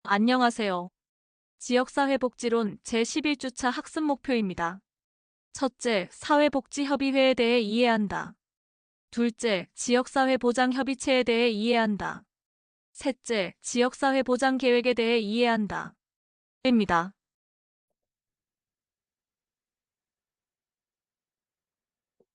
안녕하세요. 지역사회복지론 제11주차 학습 목표입니다. 첫째, 사회복지협의회에 대해 이해한다. 둘째, 지역사회보장협의체에 대해 이해한다. 셋째, 지역사회보장계획에 대해 이해한다. 입니다.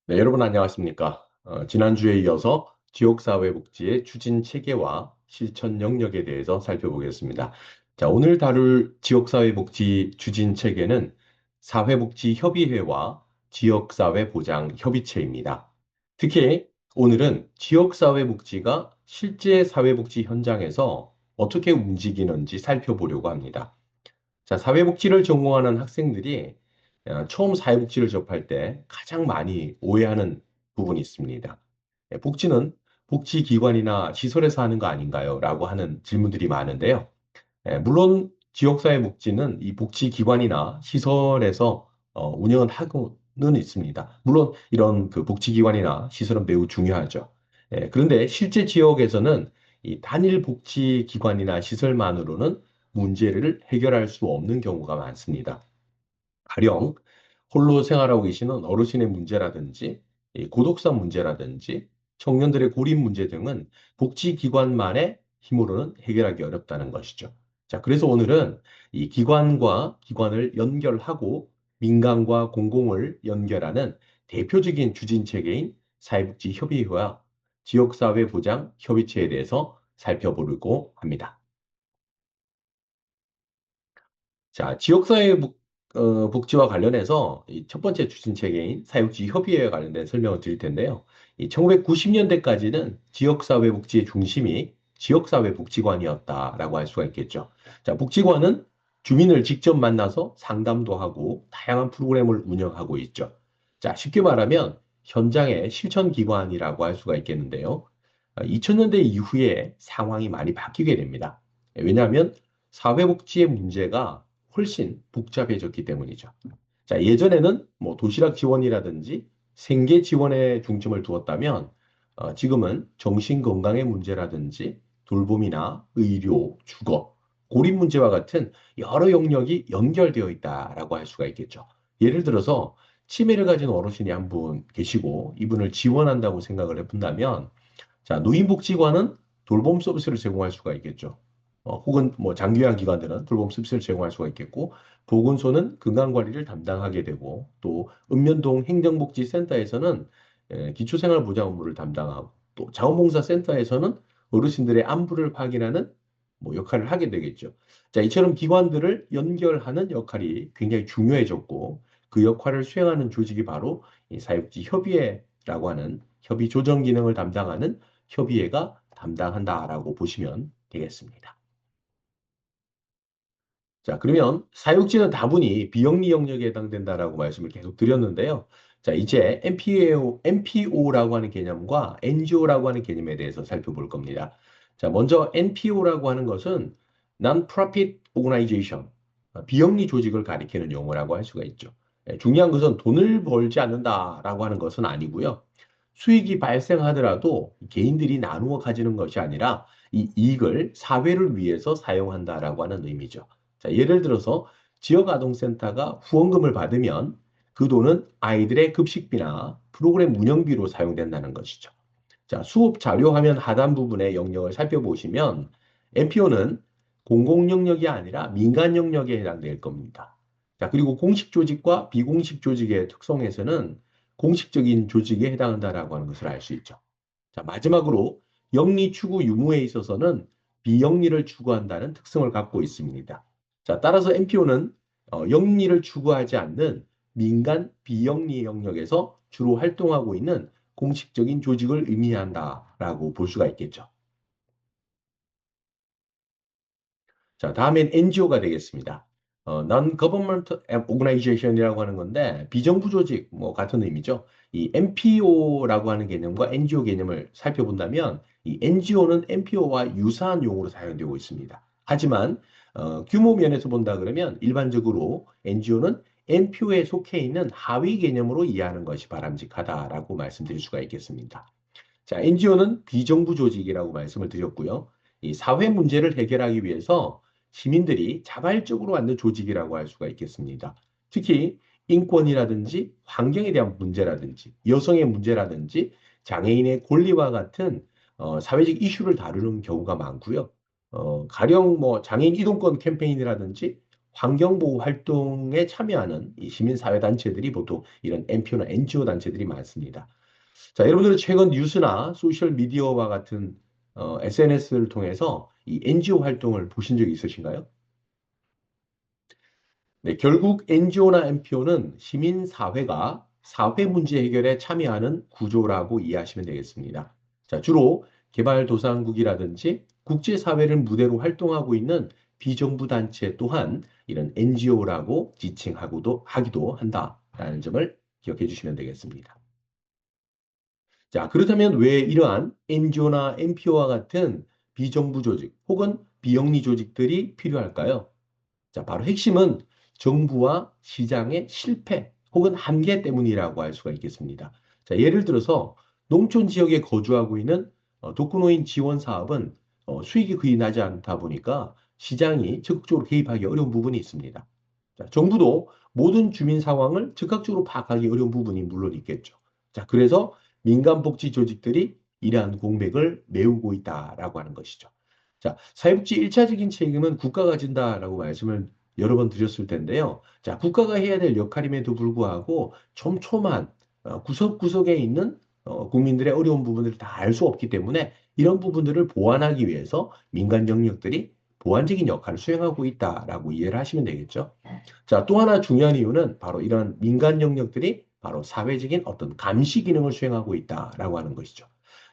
네, 여러분 안녕하십니까? 지난주에 이어서 지역사회복지의 추진 체계와 실천 영역에 대해서 살펴보겠습니다. 자, 오늘 다룰 지역사회복지 추진 체계는 사회복지협의회와 지역사회보장협의체입니다. 특히 오늘은 지역사회복지가 실제 사회복지 현장에서 어떻게 움직이는지 살펴보려고 합니다. 자, 사회복지를 전공하는 학생들이 처음 사회복지를 접할 때 가장 많이 오해하는 부분이 있습니다. 복지는 복지기관이나 시설에서 하는 거 아닌가요? 라고 하는 질문들이 많은데요. 물론 지역사회복지는 이 복지기관이나 시설에서 운영을 하고는 있습니다. 물론 이런 그 복지기관이나 시설은 매우 중요하죠. 그런데 실제 지역에서는 이 단일 복지기관이나 시설만으로는 문제를 해결할 수 없는 경우가 많습니다. 가령 홀로 생활하고 계시는 어르신의 문제라든지 이 고독사 문제라든지 청년들의 고립 문제 등은 복지기관만의 힘으로는 해결하기 어렵다는 것이죠. 자, 그래서 오늘은 이 기관과 기관을 연결하고 민간과 공공을 연결하는 대표적인 추진 체계인 사회복지협의회와 지역사회보장협의체에 대해서 살펴보려고 합니다. 자, 지역사회 복지와 관련해서 이 첫 번째 추진 체계인 사회복지협의회와 관련된 설명을 드릴 텐데요. 이 1990년대까지는 지역사회 복지의 중심이 지역사회 복지관이었다라고 할 수가 있겠죠. 자, 복지관은 주민을 직접 만나서 상담도 하고 다양한 프로그램을 운영하고 있죠. 자, 쉽게 말하면 현장의 실천기관이라고 할 수가 있겠는데요. 2000년대 이후에 상황이 많이 바뀌게 됩니다. 왜냐하면 사회복지의 문제가 훨씬 복잡해졌기 때문이죠. 자, 예전에는 뭐 도시락 지원이라든지 생계 지원에 중점을 두었다면 지금은 정신건강의 문제라든지 돌봄이나 의료, 주거, 고립 문제와 같은 여러 영역이 연결되어 있다라고 할 수가 있겠죠. 예를 들어서 치매를 가진 어르신이 한 분 계시고 이분을 지원한다고 생각을 해본다면 자, 노인복지관은 돌봄 서비스를 제공할 수가 있겠죠. 혹은 뭐 장기요양 기관들은 돌봄 서비스를 제공할 수가 있겠고, 보건소는 건강관리를 담당하게 되고, 또 읍면동 행정복지센터에서는 기초생활보장 업무를 담당하고, 또 자원봉사센터에서는 어르신들의 안부를 확인하는 뭐 역할을 하게 되겠죠. 자, 이처럼 기관들을 연결하는 역할이 굉장히 중요해졌고, 그 역할을 수행하는 조직이 바로 이 사회복지협의회라고 하는 협의 조정 기능을 담당하는 협의회가 담당한다라고 보시면 되겠습니다. 자, 그러면 사육지는 다분히 비영리 영역에 해당된다라고 말씀을 계속 드렸는데요. 자, 이제 NPO라고 하는 개념과 NGO라고 하는 개념에 대해서 살펴볼 겁니다. 자, 먼저 NPO라고 하는 것은 Non-Profit Organization, 비영리 조직을 가리키는 용어라고 할 수가 있죠. 중요한 것은 돈을 벌지 않는다라고 하는 것은 아니고요. 수익이 발생하더라도 개인들이 나누어 가지는 것이 아니라 이 이익을 사회를 위해서 사용한다라고 하는 의미죠. 자, 예를 들어서 지역아동센터가 후원금을 받으면 그 돈은 아이들의 급식비나 프로그램 운영비로 사용된다는 것이죠. 자, 수업 자료 화면 하단 부분의 영역을 살펴보시면 NPO는 공공 영역이 아니라 민간 영역에 해당될 겁니다. 자, 그리고 공식 조직과 비공식 조직의 특성에서는 공식적인 조직에 해당한다라고 하는 것을 알 수 있죠. 자, 마지막으로 영리 추구 유무에 있어서는 비영리를 추구한다는 특성을 갖고 있습니다. 자, 따라서 NPO는 영리를 추구하지 않는 민간 비영리 영역에서 주로 활동하고 있는 공식적인 조직을 의미한다라고 볼 수가 있겠죠. 자, 다음엔 NGO가 되겠습니다. Non-Government Organization이라고 하는 건데 비정부 조직 뭐 같은 의미죠. 이 NPO라고 하는 개념과 NGO 개념을 살펴본다면 이 NGO는 NPO와 유사한 용어로 사용되고 있습니다. 하지만 규모 면에서 본다 그러면 일반적으로 NGO는 NPO에 속해 있는 하위 개념으로 이해하는 것이 바람직하다라고 말씀드릴 수가 있겠습니다. 자, NGO는 비정부 조직이라고 말씀을 드렸고요. 이 사회 문제를 해결하기 위해서 시민들이 자발적으로 만든 조직이라고 할 수가 있겠습니다. 특히 인권이라든지 환경에 대한 문제라든지 여성의 문제라든지 장애인의 권리와 같은 사회적 이슈를 다루는 경우가 많고요. 가령 뭐 장애인 이동권 캠페인이라든지 환경보호 활동에 참여하는 이 시민사회단체들이 보통 이런 NPO나 NGO 단체들이 많습니다. 자, 여러분들은 최근 뉴스나 소셜미디어와 같은 SNS를 통해서 이 NGO 활동을 보신 적이 있으신가요? 네, 결국 NGO나 NPO는 시민사회가 사회 문제 해결에 참여하는 구조라고 이해하시면 되겠습니다. 자, 주로 개발도상국이라든지 국제사회를 무대로 활동하고 있는 비정부 단체 또한 이런 NGO라고 하기도 한다라는 점을 기억해 주시면 되겠습니다. 자, 그렇다면 왜 이러한 NGO나 NPO와 같은 비정부 조직 혹은 비영리 조직들이 필요할까요? 자, 바로 핵심은 정부와 시장의 실패 혹은 한계 때문이라고 할 수가 있겠습니다. 자, 예를 들어서 농촌 지역에 거주하고 있는 독거노인 지원 사업은 수익이 거의 나지 않다 보니까 시장이 적극적으로 개입하기 어려운 부분이 있습니다. 자, 정부도 모든 주민 상황을 즉각적으로 파악하기 어려운 부분이 물론 있겠죠. 자, 그래서 민간복지 조직들이 이러한 공백을 메우고 있다라고 하는 것이죠. 자, 사회복지 1차적인 책임은 국가가 진다라고 말씀을 여러 번 드렸을 텐데요. 자, 국가가 해야 될 역할임에도 불구하고 촘촘한 구석구석에 있는 국민들의 어려운 부분들을 다 알 수 없기 때문에 이런 부분들을 보완하기 위해서 민간 영역들이 보완적인 역할을 수행하고 있다라고 이해를 하시면 되겠죠. 자, 또 하나 중요한 이유는 바로 이런 민간 영역들이 바로 사회적인 어떤 감시 기능을 수행하고 있다라고 하는 것이죠.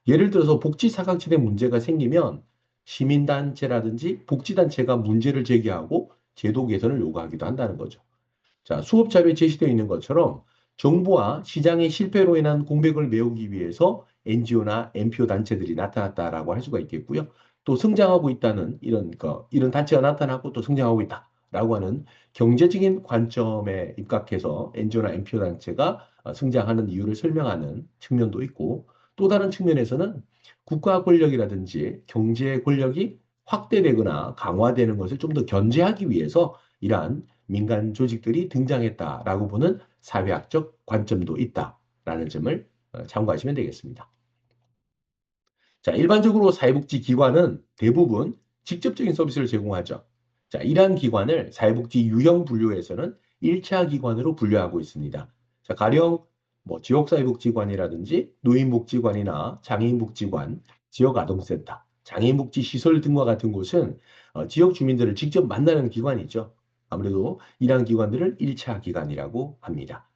예를 들어서 복지 사각지대 문제가 생기면 시민단체라든지 복지단체가 문제를 제기하고 제도 개선을 요구하기도 한다는 거죠. 자, 수업 자료에 제시되어 있는 것처럼 정부와 시장의 실패로 인한 공백을 메우기 위해서 NGO나 NPO 단체들이 나타났다라고 할 수가 있겠고요. 또 성장하고 있다는 이런 단체가 나타나고 또 성장하고 있다라고 하는 경제적인 관점에 입각해서 NGO나 NPO 단체가 성장하는 이유를 설명하는 측면도 있고 또 다른 측면에서는 국가 권력이라든지 경제 권력이 확대되거나 강화되는 것을 좀 더 견제하기 위해서 이러한 민간 조직들이 등장했다라고 보는 사회학적 관점도 있다라는 점을 참고하시면 되겠습니다. 자, 일반적으로 사회복지기관은 대부분 직접적인 서비스를 제공하죠. 자, 이러한 기관을 사회복지 유형 분류에서는 1차 기관으로 분류하고 있습니다. 자, 가령 뭐 지역사회복지관이라든지 노인복지관이나 장애인복지관, 지역아동센터, 장애인복지시설 등과 같은 곳은 지역 주민들을 직접 만나는 기관이죠. 아무래도 이러한 기관들을 1차 기관이라고 합니다.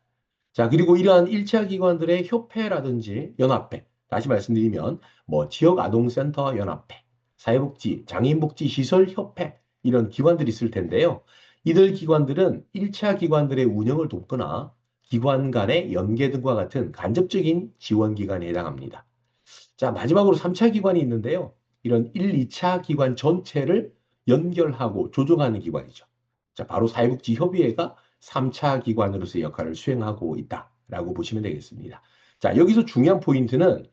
자, 그리고 이러한 1차 기관들의 협회라든지 연합회, 다시 말씀드리면 뭐 지역아동센터 연합회, 사회복지, 장애인복지시설협회 이런 기관들이 있을 텐데요. 이들 기관들은 1차 기관들의 운영을 돕거나 기관 간의 연계 등과 같은 간접적인 지원 기관에 해당합니다. 자, 마지막으로 3차 기관이 있는데요. 이런 1, 2차 기관 전체를 연결하고 조정하는 기관이죠. 자, 바로 사회복지협의회가 3차 기관으로서의 역할을 수행하고 있다라고 보시면 되겠습니다. 자, 여기서 중요한 포인트는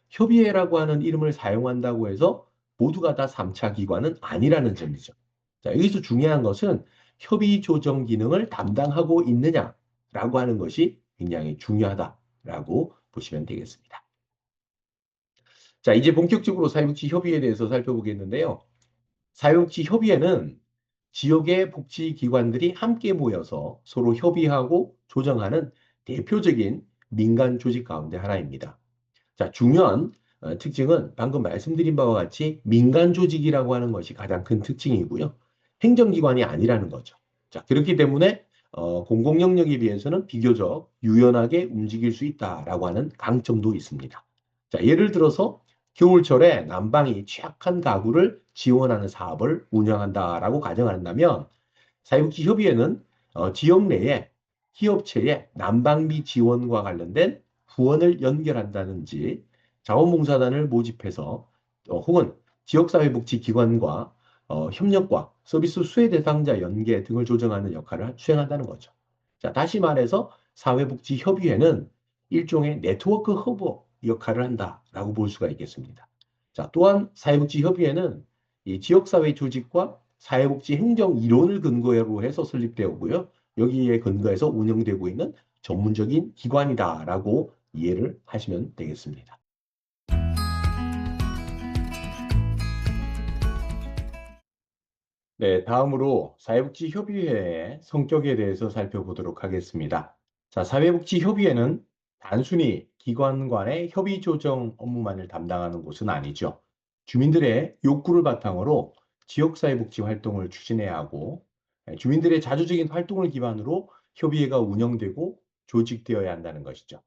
협의회라고 하는 이름을 사용한다고 해서 모두가 다 3차 기관은 아니라는 점이죠. 자, 여기서 중요한 것은 협의 조정 기능을 담당하고 있느냐라고 하는 것이 굉장히 중요하다라고 보시면 되겠습니다. 자, 이제 본격적으로 사회복지 협의회에 대해서 살펴보겠는데요. 사회복지 협의회는 지역의 복지기관들이 함께 모여서 서로 협의하고 조정하는 대표적인 민간 조직 가운데 하나입니다. 자, 중요한 특징은 방금 말씀드린 바와 같이 민간 조직이라고 하는 것이 가장 큰 특징이고요. 행정기관이 아니라는 거죠. 자, 그렇기 때문에 공공 영역에 비해서는 비교적 유연하게 움직일 수 있다라고 하는 강점도 있습니다. 자, 예를 들어서 겨울철에 난방이 취약한 가구를 지원하는 사업을 운영한다라고 가정한다면 사회복지협의회는 지역 내에 기업체의 난방비 지원과 관련된 후원을 연결한다든지 자원봉사단을 모집해서 혹은 지역사회복지기관과 협력과 서비스 수혜 대상자 연계 등을 조정하는 역할을 수행한다는 거죠. 자, 다시 말해서 사회복지협의회는 일종의 네트워크 허브 역할을 한다라고 볼 수가 있겠습니다. 자, 또한 사회복지협의회는 이 지역사회 조직과 사회복지 행정 이론을 근거로 해서 설립되었고요. 여기에 근거해서 운영되고 있는 전문적인 기관이다라고 이해를 하시면 되겠습니다. 네, 다음으로 사회복지협의회의 성격에 대해서 살펴보도록 하겠습니다. 자, 사회복지협의회는 단순히 기관 간의 협의 조정 업무만을 담당하는 곳은 아니죠. 주민들의 욕구를 바탕으로 지역사회복지 활동을 추진해야 하고, 주민들의 자주적인 활동을 기반으로 협의회가 운영되고 조직되어야 한다는 것이죠.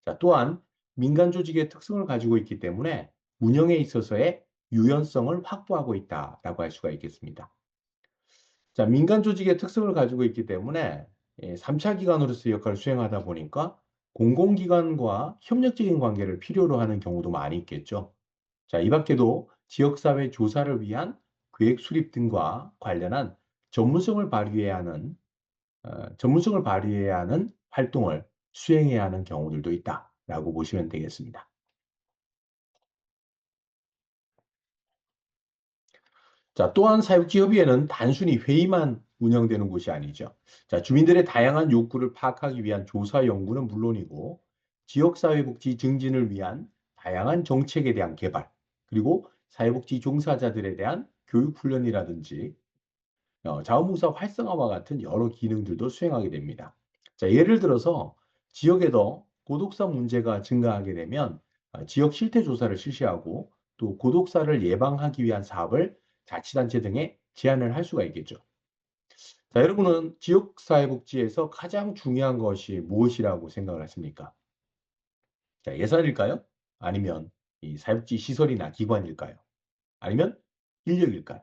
자, 또한 민간 조직의 특성을 가지고 있기 때문에 운영에 있어서의 유연성을 확보하고 있다라고 할 수가 있겠습니다. 자, 민간 조직의 특성을 가지고 있기 때문에 3차 기관으로서의 역할을 수행하다 보니까 공공기관과 협력적인 관계를 필요로 하는 경우도 많이 있겠죠. 자, 이 밖에도 지역사회 조사를 위한 계획 수립 등과 관련한 전문성을 발휘해야 하는, 전문성을 발휘해야 하는 활동을 수행해야 하는 경우들도 있다라고 보시면 되겠습니다. 자, 또한 사육지협의회는 단순히 회의만 운영되는 곳이 아니죠. 자, 주민들의 다양한 욕구를 파악하기 위한 조사 연구는 물론이고, 지역사회복지 증진을 위한 다양한 정책에 대한 개발, 그리고 사회복지 종사자들에 대한 교육 훈련이라든지 자원봉사 활성화와 같은 여러 기능들도 수행하게 됩니다. 자, 예를 들어서 지역에서 고독사 문제가 증가하게 되면 지역 실태 조사를 실시하고 또 고독사를 예방하기 위한 사업을 자치단체 등에 제안을 할 수가 있겠죠. 자, 여러분은 지역사회복지에서 가장 중요한 것이 무엇이라고 생각을 하십니까? 자, 예산일까요? 아니면 이 사회복지 시설이나 기관일까요? 아니면 인력일까요?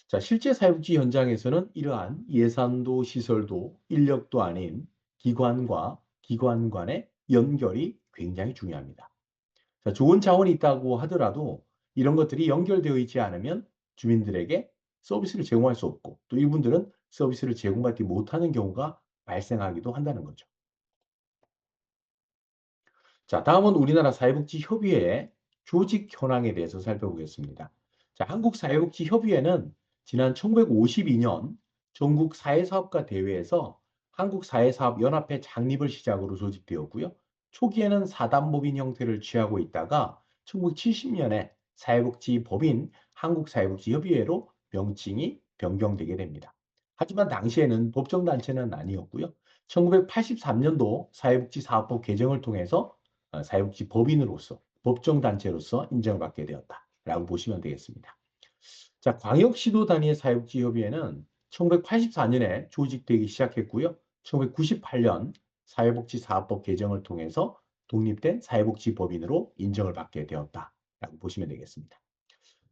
자, 실제 사회복지 현장에서는 이러한 예산도 시설도 인력도 아닌 기관과 기관 간의 연결이 굉장히 중요합니다. 자, 좋은 자원이 있다고 하더라도 이런 것들이 연결되어 있지 않으면 주민들에게 서비스를 제공할 수 없고 또 이분들은 서비스를 제공받지 못하는 경우가 발생하기도 한다는 거죠. 자, 다음은 우리나라 사회복지협의회의 조직 현황에 대해서 살펴보겠습니다. 자, 한국사회복지협의회는 지난 1952년 전국 사회사업가 대회에서 한국사회사업연합회 창립을 시작으로 조직되었고요. 초기에는 사단법인 형태를 취하고 있다가 1970년에 사회복지법인 한국사회복지협의회로 명칭이 변경되게 됩니다. 하지만 당시에는 법정단체는 아니었고요. 1983년도 사회복지사업법 개정을 통해서 사회복지 법인으로서 법정단체로서 인정을 받게 되었다라고 보시면 되겠습니다. 자, 광역시도 단위의 사회복지협의회는 1984년에 조직되기 시작했고요. 1998년 사회복지사업법 개정을 통해서 독립된 사회복지법인으로 인정을 받게 되었다라고 보시면 되겠습니다.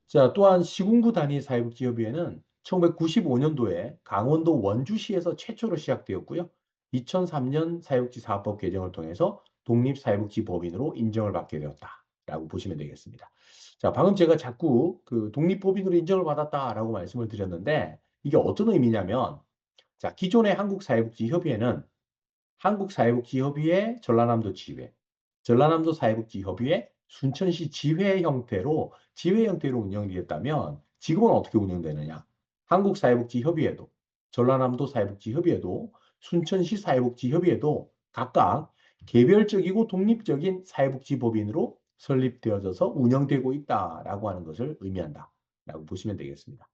자, 또한 시군구 단위 사회복지협의회는 1995년도에 강원도 원주시에서 최초로 시작되었고요. 2003년 사회복지사업법 개정을 통해서 독립사회복지법인으로 인정을 받게 되었다라고 보시면 되겠습니다. 자, 방금 제가 자꾸 그 독립법인으로 인정을 받았다라고 말씀을 드렸는데 이게 어떤 의미냐면 자, 기존의 한국사회복지협의회는 한국사회복지협의회 전라남도 지회, 전라남도 사회복지협의회 순천시 지회 형태로 운영이 되었다면 지금은 어떻게 운영되느냐? 한국사회복지협의회도, 전라남도 사회복지협의회도, 순천시 사회복지협의회도 각각 개별적이고 독립적인 사회복지법인으로 설립되어져서 운영되고 있다라고 하는 것을 의미한다라고 보시면 되겠습니다.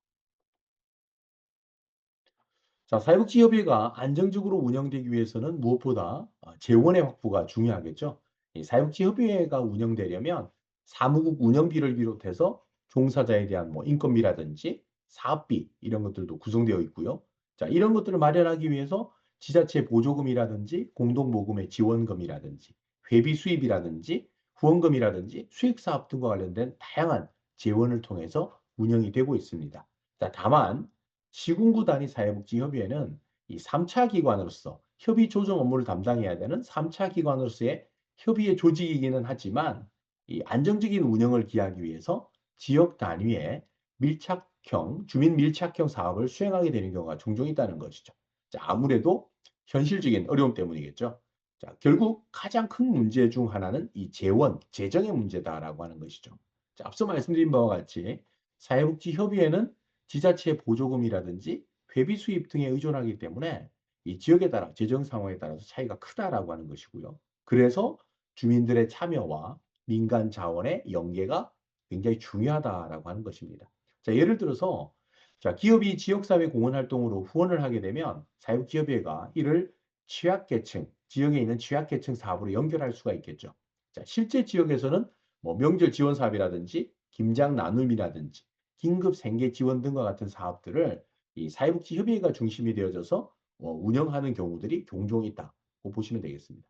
자, 사회복지협의회가 안정적으로 운영되기 위해서는 무엇보다 재원의 확보가 중요하겠죠. 이 사회복지협의회가 운영되려면 사무국 운영비를 비롯해서 종사자에 대한 뭐 인건비라든지 사업비 이런 것들도 구성되어 있고요. 자, 이런 것들을 마련하기 위해서 지자체 보조금이라든지 공동모금의 지원금이라든지 회비 수입이라든지 후원금이라든지 수익사업 등과 관련된 다양한 재원을 통해서 운영이 되고 있습니다. 자, 다만 시군구 단위 사회복지협의회는 이 3차 기관으로서 협의 조정 업무를 담당해야 되는 3차 기관으로서의 협의회 조직이기는 하지만 이 안정적인 운영을 기하기 위해서 지역 단위의 밀착형, 주민 밀착형 사업을 수행하게 되는 경우가 종종 있다는 것이죠. 자, 아무래도 현실적인 어려움 때문이겠죠. 자, 결국 가장 큰 문제 중 하나는 이 재원, 재정의 문제다라고 하는 것이죠. 자, 앞서 말씀드린 바와 같이 사회복지협의회는 지자체 보조금이라든지 회비 수입 등에 의존하기 때문에 이 지역에 따라 재정 상황에 따라서 차이가 크다라고 하는 것이고요. 그래서 주민들의 참여와 민간 자원의 연계가 굉장히 중요하다라고 하는 것입니다. 자, 예를 들어서 자, 기업이 지역사회 공헌 활동으로 후원을 하게 되면 사회복지협의회가 이를 취약계층, 지역에 있는 취약계층 사업으로 연결할 수가 있겠죠. 자, 실제 지역에서는 뭐 명절 지원 사업이라든지 김장 나눔이라든지 긴급 생계 지원 등과 같은 사업들을 이 사회복지협의회가 중심이 되어져서 운영하는 경우들이 종종 있다고 보시면 되겠습니다.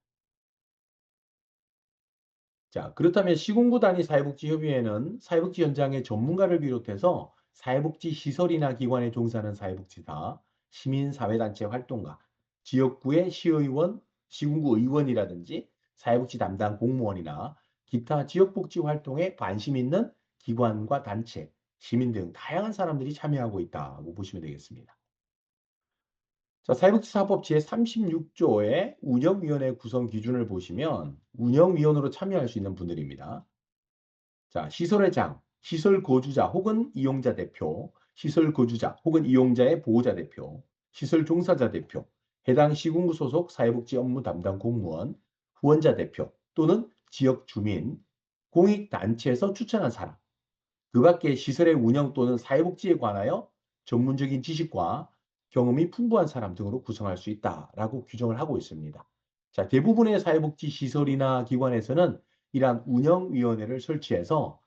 자, 그렇다면 시군구 단위 사회복지협의회는 사회복지 현장의 전문가를 비롯해서 사회복지 시설이나 기관에 종사하는 사회복지사, 시민사회단체 활동가, 지역구의 시의원, 시군구 의원이라든지 사회복지 담당 공무원이나 기타 지역복지 활동에 관심 있는 기관과 단체, 시민 등 다양한 사람들이 참여하고 있다고 보시면 되겠습니다. 자, 사회복지사법 제36조의 운영위원회 구성 기준을 보시면 운영위원으로 참여할 수 있는 분들입니다. 자, 시설의 장, 시설 거주자 혹은 이용자 대표, 시설 거주자 혹은 이용자의 보호자 대표, 시설 종사자 대표, 해당 시군구 소속 사회복지 업무 담당 공무원, 후원자 대표 또는 지역 주민, 공익단체에서 추천한 사람, 그 밖에 시설의 운영 또는 사회복지에 관하여 전문적인 지식과 경험이 풍부한 사람 등으로 구성할 수 있다라고 규정을 하고 있습니다. 자, 대부분의 사회복지 시설이나 기관에서는 이러한 운영위원회를 설치해서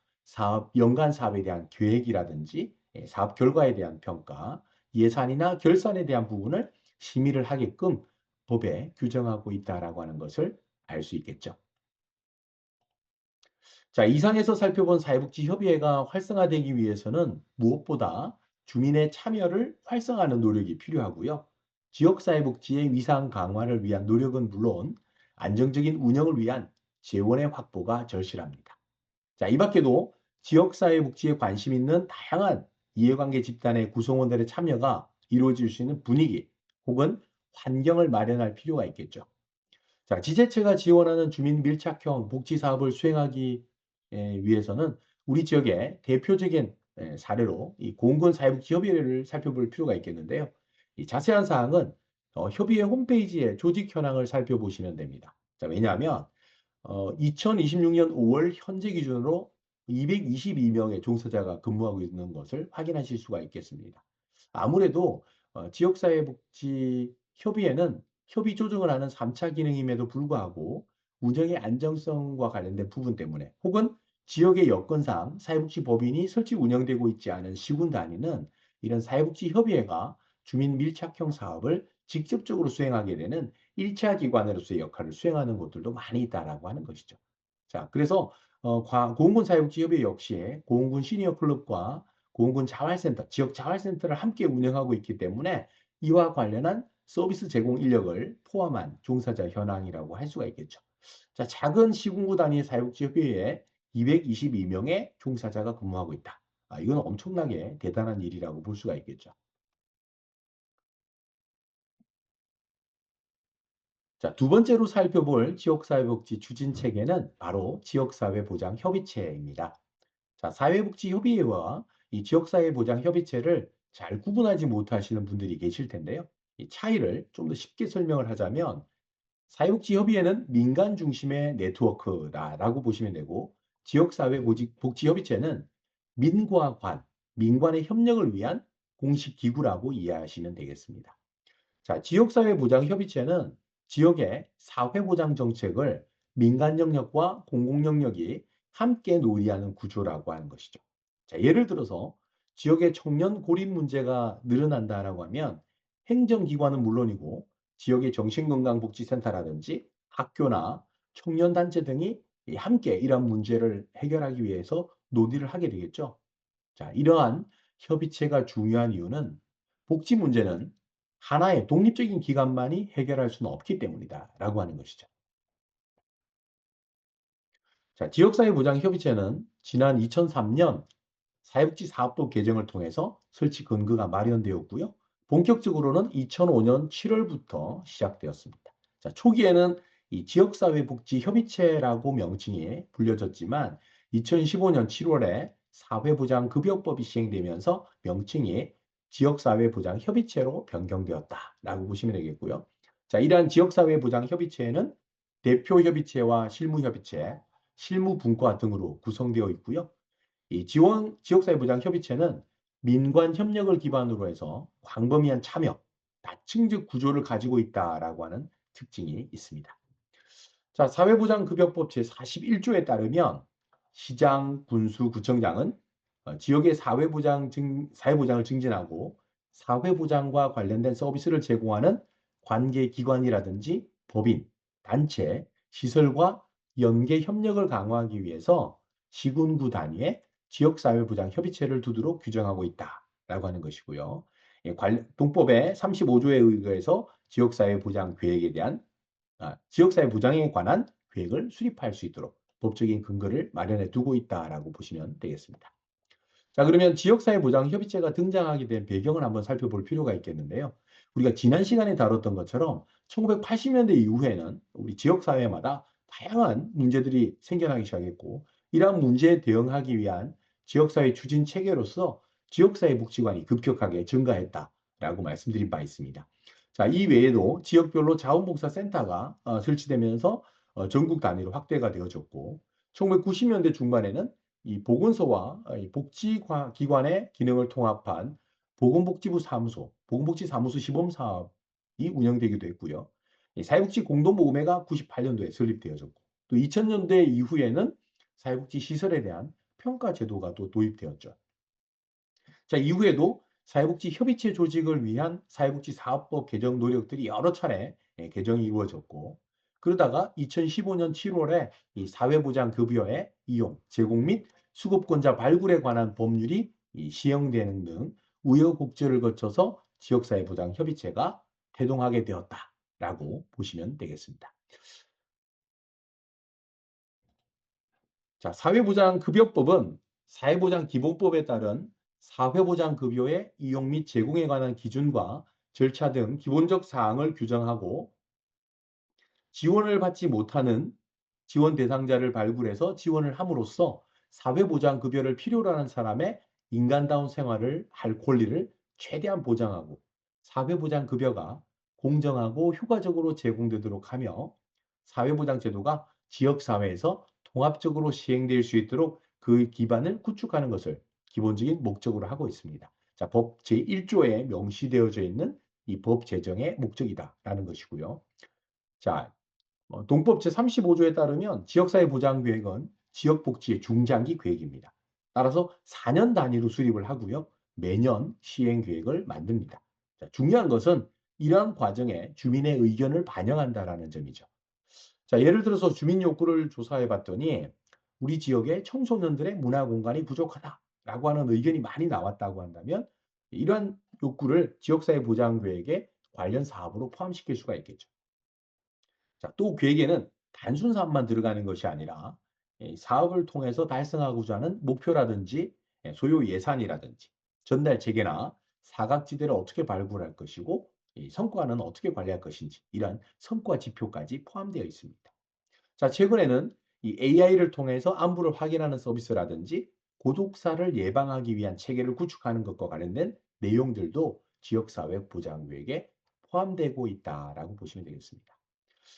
연간 사업에 대한 계획이라든지 사업 결과에 대한 평가, 예산이나 결산에 대한 부분을 심의를 하게끔 법에 규정하고 있다라고 하는 것을 알 수 있겠죠. 자, 이상에서 살펴본 사회복지협의회가 활성화되기 위해서는 무엇보다 주민의 참여를 활성화하는 노력이 필요하고요. 지역사회복지의 위상 강화를 위한 노력은 물론 안정적인 운영을 위한 재원의 확보가 절실합니다. 자, 이 밖에도 지역사회복지에 관심 있는 다양한 이해관계 집단의 구성원들의 참여가 이루어질 수 있는 분위기 혹은 환경을 마련할 필요가 있겠죠. 자, 지자체가 지원하는 주민 밀착형 복지 사업을 수행하기 위해서는 우리 지역의 대표적인 사례로 이 공군사회복지협의회를 살펴볼 필요가 있겠는데요. 이 자세한 사항은 협의회 홈페이지의 조직 현황을 살펴보시면 됩니다. 자, 왜냐하면 2026년 5월 현재 기준으로 222명의 종사자가 근무하고 있는 것을 확인하실 수가 있겠습니다. 아무래도 지역사회복지협의회는 협의 조정을 하는 3차 기능임에도 불구하고 운영의 안정성과 관련된 부분 때문에 혹은 지역의 여건상 사회복지법인이 설치 운영되고 있지 않은 시군 단위는 이런 사회복지협의회가 주민 밀착형 사업을 직접적으로 수행하게 되는 1차 기관으로서의 역할을 수행하는 곳들도 많이 있다라고 하는 것이죠. 자, 그래서 고흥군사회복지협의회 역시 고흥군 시니어 클럽과 고흥군 자활센터, 지역 자활센터를 함께 운영하고 있기 때문에 이와 관련한 서비스 제공 인력을 포함한 종사자 현황이라고 할 수가 있겠죠. 자, 작은 시군구 단위 사회복지협의회에 222명의 종사자가 근무하고 있다. 이건 엄청나게 대단한 일이라고 볼 수가 있겠죠. 자, 두 번째로 살펴볼 지역사회복지 추진체계는 바로 지역사회보장협의체입니다. 자, 사회복지협의회와 이 지역사회보장협의체를 잘 구분하지 못하시는 분들이 계실 텐데요. 이 차이를 좀 더 쉽게 설명을 하자면 사회복지협의회는 민간 중심의 네트워크다라고 보시면 되고 지역사회복지협의체는 민과 민관의 협력을 위한 공식 기구라고 이해하시면 되겠습니다. 자, 지역사회보장협의체는 지역의 사회보장 정책을 민간 영역과 공공 영역이 함께 논의하는 구조라고 하는 것이죠. 자, 예를 들어서 지역의 청년 고립 문제가 늘어난다라고 하면 행정기관은 물론이고 지역의 정신건강복지센터라든지 학교나 청년단체 등이 함께 이러한 문제를 해결하기 위해서 논의를 하게 되겠죠. 자, 이러한 협의체가 중요한 이유는 복지 문제는 하나의 독립적인 기관만이 해결할 수는 없기 때문이다라고 하는 것이죠. 자, 지역사회보장협의체는 지난 2003년 사회복지 사업도 개정을 통해서 설치 근거가 마련되었고요. 본격적으로는 2005년 7월부터 시작되었습니다. 자, 초기에는 이 지역사회복지협의체라고 명칭이 불려졌지만 2015년 7월에 사회보장급여법이 시행되면서 명칭이 지역사회보장협의체로 변경되었다라고 보시면 되겠고요. 자, 이러한 지역사회보장협의체는 대표협의체와 실무협의체, 실무분과 등으로 구성되어 있고요. 이 지역사회보장협의체는 민관 협력을 기반으로 해서 광범위한 참여, 다층적 구조를 가지고 있다라고 하는 특징이 있습니다. 자, 사회보장급여법 제41조에 따르면 시장, 군수, 구청장은 지역의 사회보장을 증진하고 사회보장과 관련된 서비스를 제공하는 관계기관이라든지 법인, 단체, 시설과 연계 협력을 강화하기 위해서 시군구 단위의 지역사회보장협의체를 두도록 규정하고 있다라고 하는 것이고요. 동법의 35조에 의거해서 지역사회보장계획에 대한 지역사회 보장에 관한 계획을 수립할 수 있도록 법적인 근거를 마련해 두고 있다라고 보시면 되겠습니다. 자, 그러면 지역사회 보장 협의체가 등장하게 된 배경을 한번 살펴볼 필요가 있겠는데요. 우리가 지난 시간에 다뤘던 것처럼 1980년대 이후에는 우리 지역사회마다 다양한 문제들이 생겨나기 시작했고, 이러한 문제에 대응하기 위한 지역사회 추진 체계로서 지역사회 복지관이 급격하게 증가했다라고 말씀드린 바 있습니다. 자, 이 외에도 지역별로 자원봉사센터가 설치되면서 전국 단위로 확대가 되어졌고, 1990년대 중반에는 이 보건소와 이 복지기관의 기능을 통합한 보건복지부 사무소, 보건복지사무소 시범 사업이 운영되기도 했고요. 이 사회복지 공동모금회가 98년도에 설립되어졌고, 또 2000년대 이후에는 사회복지 시설에 대한 평가 제도가 또 도입되었죠. 자, 이후에도 사회복지 협의체 조직을 위한 사회복지 사업법 개정 노력들이 여러 차례 개정이 이루어졌고, 그러다가 2015년 7월에 이 사회보장급여의 이용, 제공 및 수급권자 발굴에 관한 법률이 시행되는 등 우여곡절을 거쳐서 지역사회보장협의체가 태동하게 되었다라고 보시면 되겠습니다. 자, 사회보장급여법은 사회보장기본법에 따른 사회보장급여의 이용 및 제공에 관한 기준과 절차 등 기본적 사항을 규정하고, 지원을 받지 못하는 지원 대상자를 발굴해서 지원을 함으로써 사회보장급여를 필요로 하는 사람의 인간다운 생활을 할 권리를 최대한 보장하고, 사회보장급여가 공정하고 효과적으로 제공되도록 하며, 사회보장제도가 지역사회에서 통합적으로 시행될 수 있도록 그 기반을 구축하는 것을 기본적인 목적으로 하고 있습니다. 자, 법 제1조에 명시되어져 있는 이 법 제정의 목적이다라는 것이고요. 자, 동법 제35조에 따르면 지역사회 보장계획은 지역복지의 중장기 계획입니다. 따라서 4년 단위로 수립을 하고요. 매년 시행계획을 만듭니다. 자, 중요한 것은 이러한 과정에 주민의 의견을 반영한다라는 점이죠. 자, 예를 들어서 주민 욕구를 조사해 봤더니 우리 지역에 청소년들의 문화 공간이 부족하다라고 하는 의견이 많이 나왔다고 한다면, 이러한 욕구를 지역사회 보장 계획에 관련 사업으로 포함시킬 수가 있겠죠. 자, 또 계획에는 단순 사업만 들어가는 것이 아니라 사업을 통해서 달성하고자 하는 목표라든지 소요 예산이라든지 전달 체계나 사각지대를 어떻게 발굴할 것이고, 성과는 어떻게 관리할 것인지, 이러한 성과 지표까지 포함되어 있습니다. 자, 최근에는 이 AI를 통해서 안부를 확인하는 서비스라든지 고독사를 예방하기 위한 체계를 구축하는 것과 관련된 내용들도 지역사회 보장계획에 포함되고 있다라고 보시면 되겠습니다.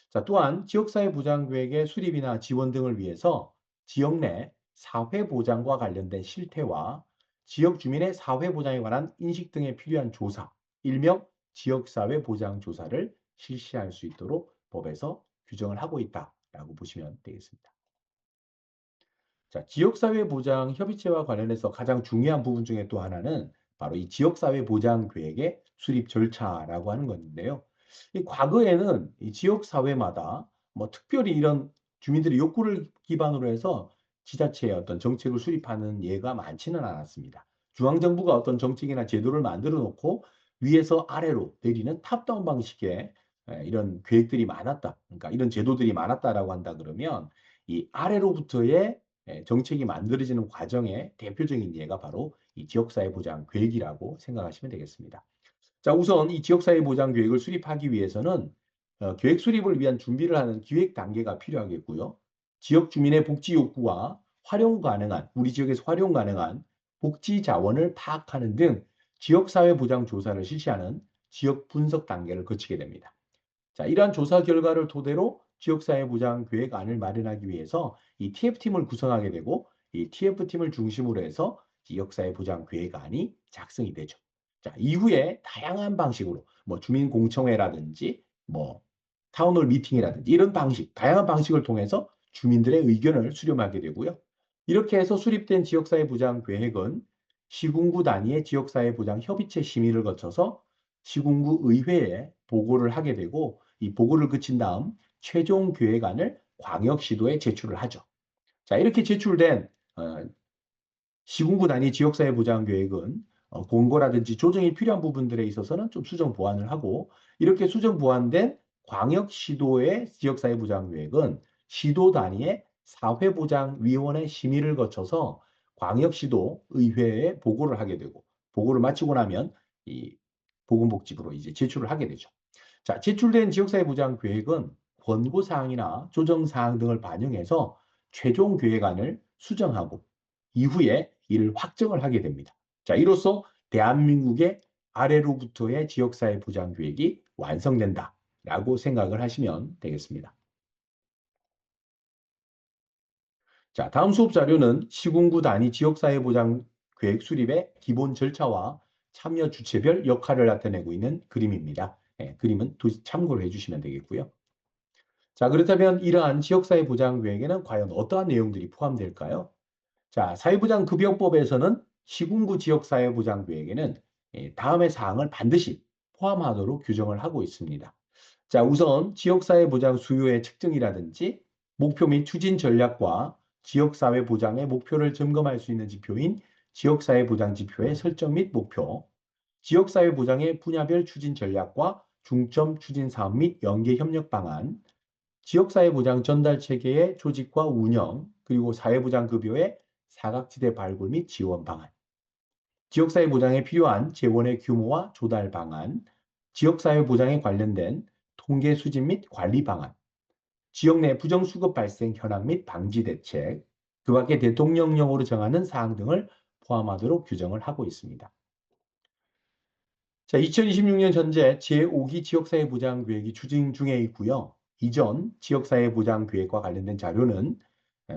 자, 또한 지역사회 보장계획의 수립이나 지원 등을 위해서 지역 내 사회보장과 관련된 실태와 지역 주민의 사회보장에 관한 인식 등에 필요한 조사, 일명 지역사회보장조사를 실시할 수 있도록 법에서 규정을 하고 있다라고 보시면 되겠습니다. 자, 지역사회보장협의체와 관련해서 가장 중요한 부분 중에 또 하나는 바로 이 지역사회보장계획의 수립 절차라고 하는 건데요. 이 과거에는 이 지역사회마다 뭐 특별히 이런 주민들의 욕구를 기반으로 해서 지자체의 어떤 정책을 수립하는 예가 많지는 않았습니다. 중앙정부가 어떤 정책이나 제도를 만들어 놓고 위에서 아래로 내리는 탑다운 방식의 이런 계획들이 많았다. 그러니까 이런 제도들이 많았다라고 한다 그러면, 이 아래로부터의 정책이 만들어지는 과정의 대표적인 예가 바로 이 지역사회보장계획이라고 생각하시면 되겠습니다. 자, 우선 이 지역사회보장계획을 수립하기 위해서는 계획 수립을 위한 준비를 하는 기획 단계가 필요하겠고요. 지역 주민의 복지 욕구와 활용 가능한, 우리 지역에서 활용 가능한 복지 자원을 파악하는 등 지역사회보장 조사를 실시하는 지역 분석 단계를 거치게 됩니다. 자, 이러한 조사 결과를 토대로 지역사회보장 계획안을 마련하기 위해서 이 TF팀을 구성하게 되고 이 TF팀을 중심으로 해서 지역사회보장 계획안이 작성이 되죠. 자, 이후에 다양한 방식으로 뭐 주민공청회라든지 뭐 타운홀 미팅이라든지 이런 방식, 다양한 방식을 통해서 주민들의 의견을 수렴하게 되고요. 이렇게 해서 수립된 지역사회보장 계획은 시군구 단위의 지역사회보장 협의체 심의를 거쳐서 시군구 의회에 보고를 하게 되고 이 보고를 그친 다음 최종 계획안을 광역시도에 제출을 하죠. 자, 이렇게 제출된 시군구 단위 지역사회보장 계획은 공고라든지 조정이 필요한 부분들에 있어서는 좀 수정 보완을 하고 이렇게 수정 보완된 광역시도의 지역사회보장 계획은 시도 단위의 사회보장위원회 심의를 거쳐서 광역시도 의회에 보고를 하게 되고 보고를 마치고 나면 이 보건복지부로 이제 제출을 하게 되죠. 자, 제출된 지역사회보장 계획은 권고사항이나 조정사항 등을 반영해서 최종 계획안을 수정하고 이후에 이를 확정을 하게 됩니다. 자, 이로써 대한민국의 아래로부터의 지역사회보장 계획이 완성된다라고 생각을 하시면 되겠습니다. 자, 다음 수업 자료는 시군구 단위 지역사회보장 계획 수립의 기본 절차와 참여 주체별 역할을 나타내고 있는 그림입니다. 그림은 참고를 해주시면 되겠고요. 자, 그렇다면 이러한 지역사회보장 계획에는 과연 어떠한 내용들이 포함될까요? 자, 사회보장급여법에서는 시군구 지역사회보장계획에는 다음의 사항을 반드시 포함하도록 규정을 하고 있습니다. 자, 우선 지역사회보장 수요의 측정이라든지 목표 및 추진 전략과 지역사회보장의 목표를 점검할 수 있는 지표인 지역사회보장 지표의 설정 및 목표, 지역사회보장의 분야별 추진 전략과 중점 추진 사업 및 연계 협력 방안, 지역사회보장 전달 체계의 조직과 운영, 그리고 사회보장급여의 사각지대 발굴 및 지원 방안, 지역사회보장에 필요한 재원의 규모와 조달 방안, 지역사회보장에 관련된 통계 수집 및 관리 방안, 지역 내 부정수급 발생 현황 및 방지 대책, 그 밖에 대통령령으로 정하는 사항 등을 포함하도록 규정을 하고 있습니다. 자, 2026년 현재 제5기 지역사회보장계획이 추진 중에 있고요. 이전 지역사회보장계획과 관련된 자료는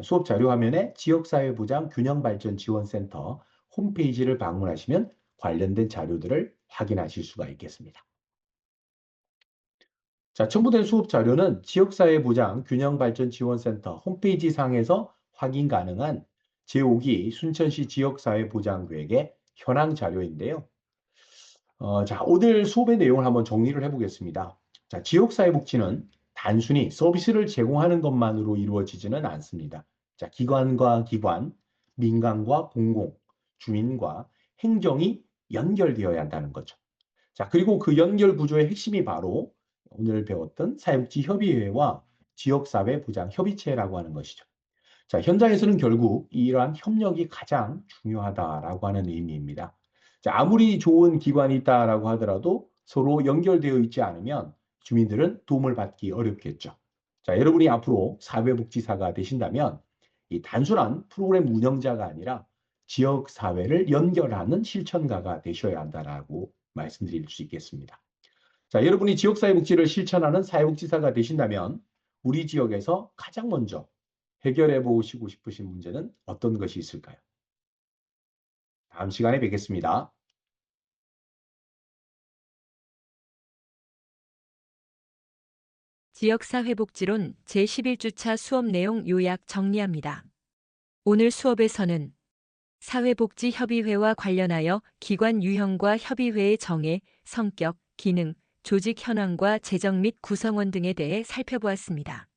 수업 자료 화면에 지역사회보장 균형발전지원센터 홈페이지를 방문하시면 관련된 자료들을 확인하실 수가 있겠습니다. 자, 첨부된 수업 자료는 지역사회보장 균형발전지원센터 홈페이지 상에서 확인 가능한 제5기 순천시 지역사회보장계획의 현황 자료인데요. 자, 오늘 수업의 내용을 한번 정리를 해보겠습니다. 자, 지역사회복지는 단순히 서비스를 제공하는 것만으로 이루어지지는 않습니다. 자, 기관과 기관, 민간과 공공, 주민과 행정이 연결되어야 한다는 거죠. 자, 그리고 그 연결 구조의 핵심이 바로 오늘 배웠던 사회복지협의회와 지역사회보장협의체라고 하는 것이죠. 자, 현장에서는 결국 이러한 협력이 가장 중요하다라고 하는 의미입니다. 자, 아무리 좋은 기관이 있다라고 하더라도 서로 연결되어 있지 않으면 주민들은 도움을 받기 어렵겠죠. 자, 여러분이 앞으로 사회복지사가 되신다면 이 단순한 프로그램 운영자가 아니라 지역 사회를 연결하는 실천가가 되셔야 한다라고 말씀드릴 수 있겠습니다. 자, 여러분이 지역사회복지를 실천하는 사회복지사가 되신다면 우리 지역에서 가장 먼저 해결해 보시고 싶으신 문제는 어떤 것이 있을까요? 다음 시간에 뵙겠습니다. 지역사회복지론 제11주차 수업 내용 요약 정리합니다. 오늘 수업에서는 사회복지협의회와 관련하여 기관 유형과 협의회의 정의, 성격, 기능, 조직 현황과 재정 및 구성원 등에 대해 살펴보았습니다.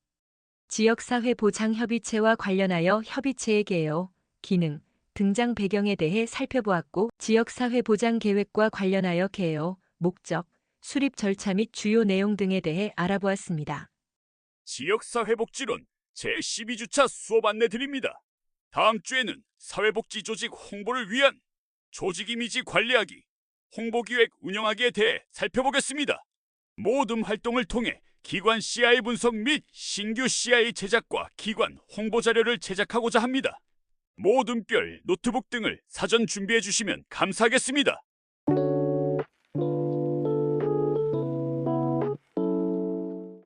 지역사회보장협의체와 관련하여 협의체의 개요, 기능, 등장 배경에 대해 살펴보았고 지역사회보장계획과 관련하여 개요, 목적, 수립 절차 및 주요 내용 등에 대해 알아보았습니다. 지역사회복지론 제12주차 수업 안내 드립니다. 다음 주에는 사회복지 조직 홍보를 위한 조직 이미지 관리하기, 홍보기획 운영하기에 대해 살펴보겠습니다. 모든 활동을 통해 기관 CI 분석 및 신규 CI 제작과 기관 홍보 자료를 제작하고자 합니다. 모든 별, 노트북 등을 사전 준비해 주시면 감사하겠습니다.